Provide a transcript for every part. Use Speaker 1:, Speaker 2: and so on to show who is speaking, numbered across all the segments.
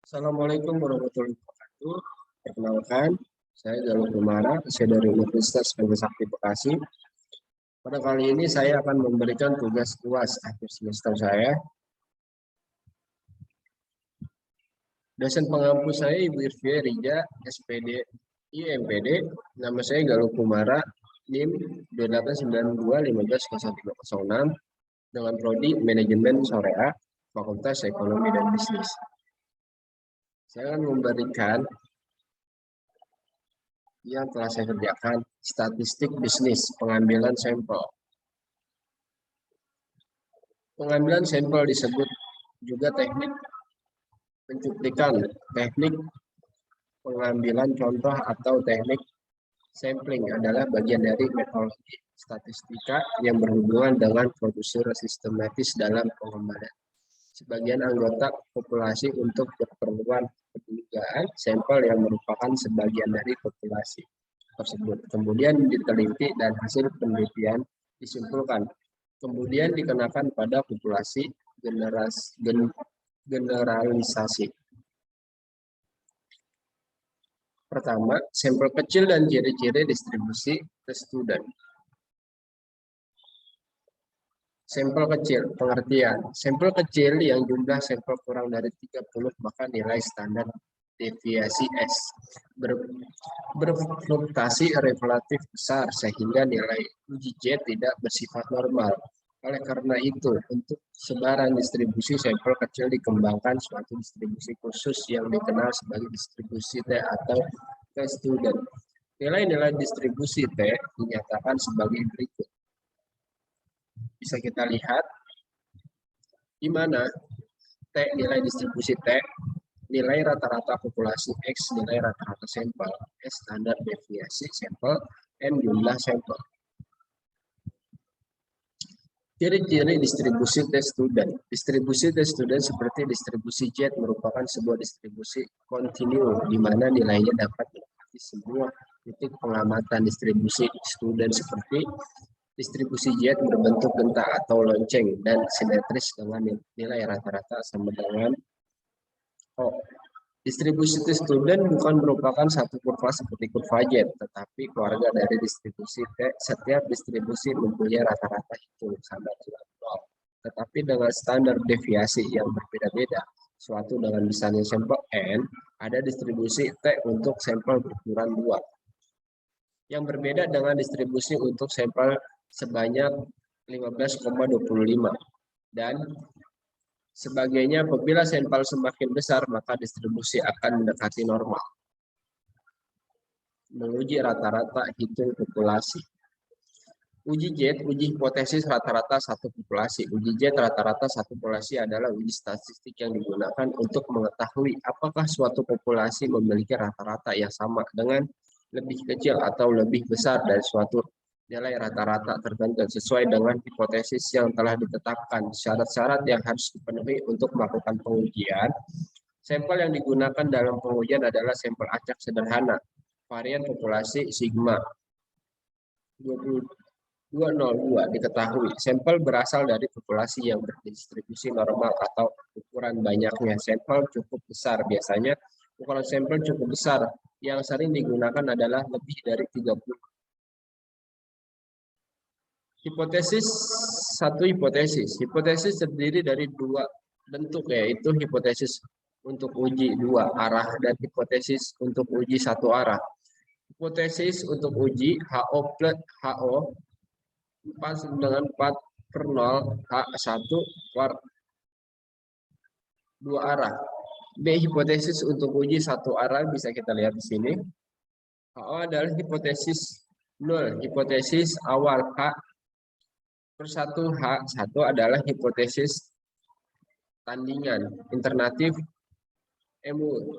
Speaker 1: Assalamualaikum warahmatullahi wabarakatuh. Perkenalkan, saya Galuh Kumara, saya dari Universitas Trisakti Bekasi. Pada kali ini saya akan memberikan tugas UAS akhir semester saya. Dosen pengampu saya Ibu Irfia Rija, SPD, IMPD. Nama saya Galuh Kumara, NIM 2892150106 dengan prodi Manajemen Syariah, Fakultas Ekonomi dan Bisnis. Saya akan memberikan yang telah saya kerjakan, statistik bisnis, pengambilan sampel. Pengambilan sampel disebut juga teknik pencuplikan, teknik pengambilan contoh atau teknik sampling adalah bagian dari metodologi statistika yang berhubungan dengan produksi sistematis dalam pengembangan sebagian anggota populasi untuk keperluan penelitian sampel yang merupakan sebagian dari populasi tersebut. Kemudian diteliti dan hasil penelitian disimpulkan. Kemudian dikenakan pada populasi generalisasi. Pertama, sampel kecil dan ciri-ciri distribusi ke student. Sampel kecil, pengertian. Sampel kecil yang jumlah sampel kurang dari 30 maka nilai standar deviasi S berfluktuasi relatif besar sehingga nilai uji Z tidak bersifat normal. Oleh karena itu, untuk sebaran distribusi sampel kecil dikembangkan suatu distribusi khusus yang dikenal sebagai distribusi T atau T student. Nilai-nilai distribusi T dinyatakan sebagai berikut. Bisa kita lihat di mana T nilai distribusi T, nilai rata-rata populasi X, nilai rata-rata sampel, S standar deviasi sampel, N jumlah sampel. Ciri-ciri distribusi T student. Distribusi T student seperti distribusi Z merupakan sebuah distribusi kontinu di mana nilainya dapat melewati semua titik pengamatan. Distribusi student seperti distribusi Z berbentuk gentak atau lonceng dan simetris dengan nilai rata-rata sama dengan O. Distribusi student bukan merupakan satu kurva seperti kurva Z, tetapi keluarga dari distribusi T. Setiap distribusi mempunyai rata-rata itu sama dengan 0. Tetapi dengan standar deviasi yang berbeda-beda. Suatu dengan misalnya sampel N, ada distribusi T untuk sampel berukuran 2. Yang berbeda dengan distribusi untuk sampel sebanyak 15,25 dan sebagainya. Apabila sampel semakin besar maka distribusi akan mendekati normal. Menguji rata-rata hitung populasi. Uji Z, uji hipotesis rata-rata satu populasi. Uji Z rata-rata satu populasi adalah uji statistik yang digunakan untuk mengetahui apakah suatu populasi memiliki rata-rata yang sama dengan lebih kecil atau lebih besar dari suatu nilai rata-rata tertentu sesuai dengan hipotesis yang telah ditetapkan. Syarat-syarat yang harus dipenuhi untuk melakukan pengujian. Sampel yang digunakan dalam pengujian adalah sampel acak sederhana. Varian populasi sigma 202 diketahui. Sampel berasal dari populasi yang berdistribusi normal atau ukuran banyaknya. Sampel cukup besar. Biasanya ukuran sampel cukup besar yang sering digunakan adalah lebih dari 30. Hipotesis, satu hipotesis. Hipotesis terdiri dari dua bentuk, yaitu hipotesis untuk uji dua arah dan hipotesis untuk uji satu arah. Hipotesis untuk uji HO plus HO 4 dengan 4/0 H1 per dua arah. B hipotesis untuk uji satu arah bisa kita lihat di sini. HO adalah hipotesis 0, hipotesis awal H per 1 H1 adalah hipotesis tandingan. Alternatif MU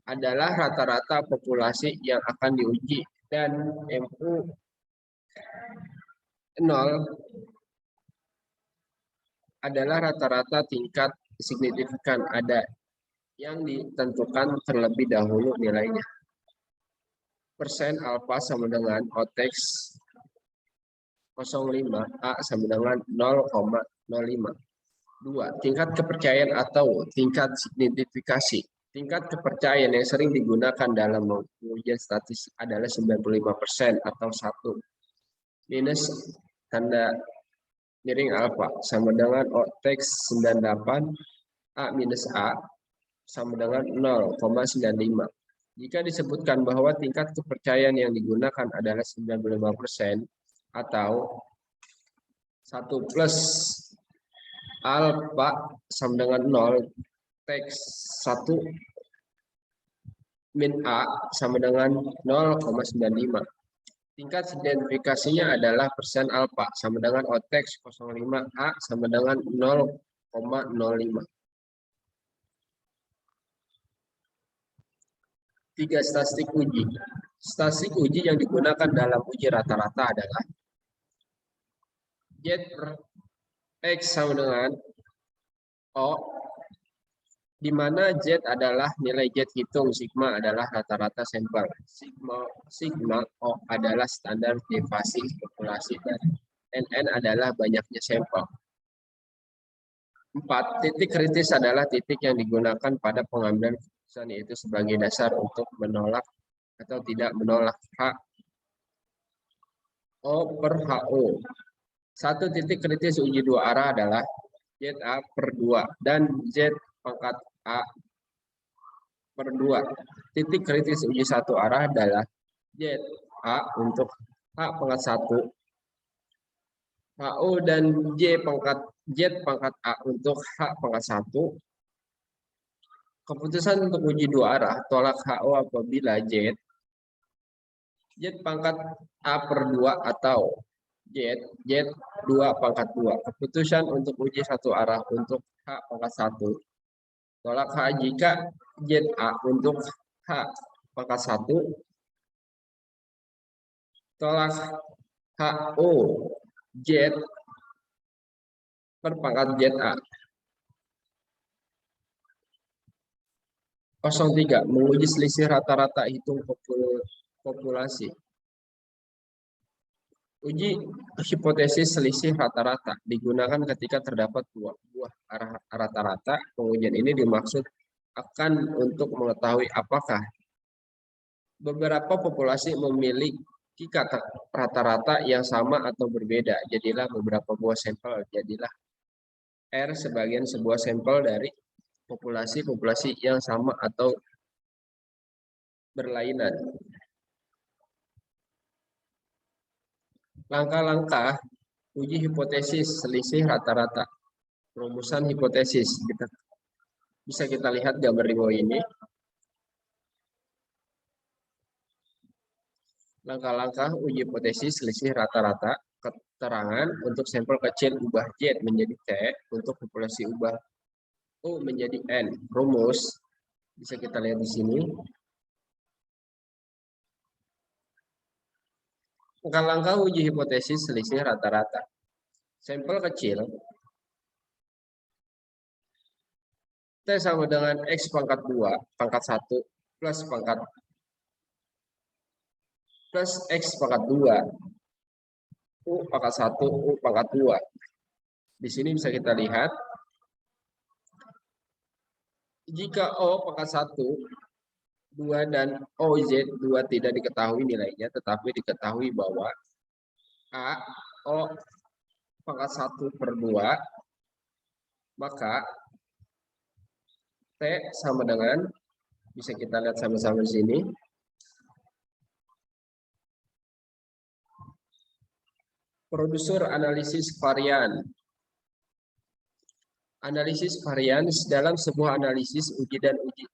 Speaker 1: adalah rata-rata populasi yang akan diuji dan MU 0 adalah rata-rata tingkat signifikan ada yang ditentukan terlebih dahulu nilainya. Persen alfa sama dengan OTEX 0,5 A sama dengan 0,05. 2. Tingkat kepercayaan atau tingkat signifikasi. Tingkat kepercayaan yang sering digunakan dalam pengujian statistik adalah 95% atau 1 minus tanda miring alfa sama dengan O teks 98 A minus A sama dengan 0,95. Jika disebutkan bahwa tingkat kepercayaan yang digunakan adalah 95% atau 1 plus alfa sama dengan 0 teks 1 min A sama dengan 0,95. Tingkat identifikasinya adalah persen alfa sama dengan O teks 05 A sama dengan 0,05. 3 statistik uji. Statistik uji yang digunakan dalam uji rata-rata adalah Z per X sama dengan O, di mana Z adalah nilai Z hitung, sigma adalah rata-rata sampel, sigma O adalah standar deviasi populasi, dan NN adalah banyaknya sampel. 4. Titik kritis adalah titik yang digunakan pada pengambilan keputusan, yaitu sebagai dasar untuk menolak atau tidak menolak H O per HO. Satu titik kritis uji dua arah adalah ZA per 2 dan Z pangkat A per 2. Titik kritis uji satu arah adalah ZA untuk H pangkat 1, HO dan Z pangkat A untuk H pangkat 1. Keputusan untuk uji dua arah tolak HO apabila Z pangkat A per 2 atau Z 2 pangkat 2. Keputusan untuk uji satu arah untuk H pangkat 1 tolak H jika ZA untuk H pangkat 1 tolak HO Z per pangkat ZA. 03. Menguji selisih rata-rata hitung populasi. Uji hipotesis selisih rata-rata digunakan ketika terdapat dua buah arah rata-rata. Pengujian ini dimaksud akan untuk mengetahui apakah beberapa populasi memiliki kata rata-rata yang sama atau berbeda. Jadilah beberapa buah sampel. Jadilah R sebagian sebuah sampel dari populasi-populasi yang sama atau berlainan. Langkah-langkah uji hipotesis selisih rata-rata. Rumusan hipotesis. Bisa kita lihat gambar di bawah ini. Langkah-langkah uji hipotesis selisih rata-rata. Keterangan untuk sampel kecil ubah Z menjadi T, untuk populasi ubah U menjadi N. Rumus bisa kita lihat di sini. Langkah-langkah uji hipotesis selisih rata-rata. Sampel kecil T sama dengan X pangkat 2 pangkat 1 plus X pangkat 2 U pangkat 1 U pangkat 2. Di sini bisa kita lihat jika O pangkat 1, 2 dan OZ 2 tidak diketahui nilainya, tetapi diketahui bahwa A O pangkat 1 per 2, maka T sama dengan, bisa kita lihat sama-sama di sini, produser analisis varian. Analisis varian dalam sebuah analisis uji dan uji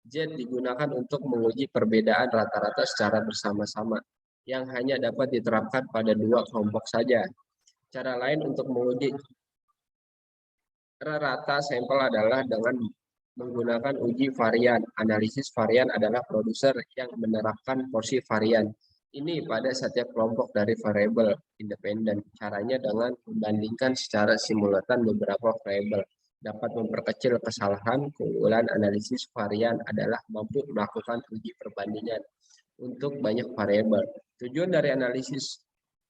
Speaker 1: Z digunakan untuk menguji perbedaan rata-rata secara bersama-sama yang hanya dapat diterapkan pada dua kelompok saja. Cara lain untuk menguji rata sampel adalah dengan menggunakan uji varian. Analisis varian adalah produser yang menerapkan porsi varian ini pada setiap kelompok dari variabel independen. Caranya dengan membandingkan secara simultan beberapa variabel. Dapat memperkecil kesalahan. Keunggulan analisis varian adalah mampu melakukan uji perbandingan untuk banyak variabel. Tujuan dari analisis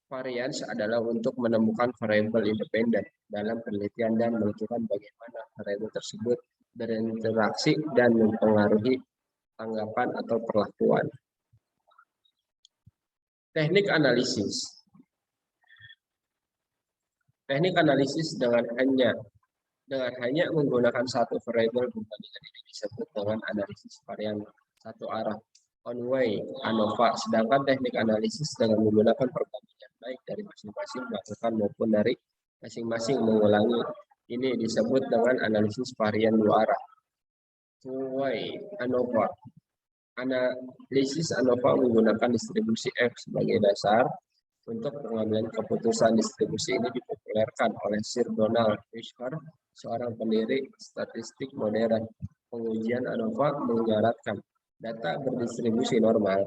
Speaker 1: varian adalah untuk menemukan variabel independen dalam penelitian dan menentukan bagaimana variabel tersebut berinteraksi, dan mempengaruhi tanggapan atau perlakuan. Teknik analisis. Teknik analisis dengan hanya menggunakan satu variabel perbandingan ini disebut dengan analisis varian satu arah, one-way ANOVA. Sedangkan teknik analisis dengan menggunakan perbandingan baik dari masing-masing melakukan maupun dari masing-masing mengulangi ini disebut dengan analisis varian dua arah, two-way ANOVA. Analisis ANOVA menggunakan distribusi F sebagai dasar. Untuk pengambilan keputusan distribusi ini dipopulerkan oleh Sir Donald Webster, seorang pendiri statistik modern. Pengujian ANOVA menyarankan data berdistribusi normal.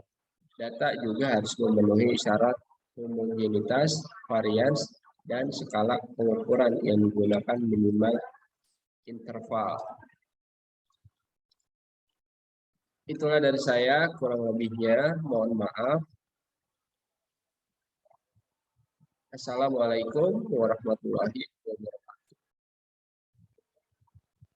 Speaker 1: Data juga harus memenuhi syarat homogenitas, varians, dan skala pengukuran yang menggunakan minimal interval. Itulah dari saya, kurang lebihnya mohon maaf. Assalamualaikum warahmatullahi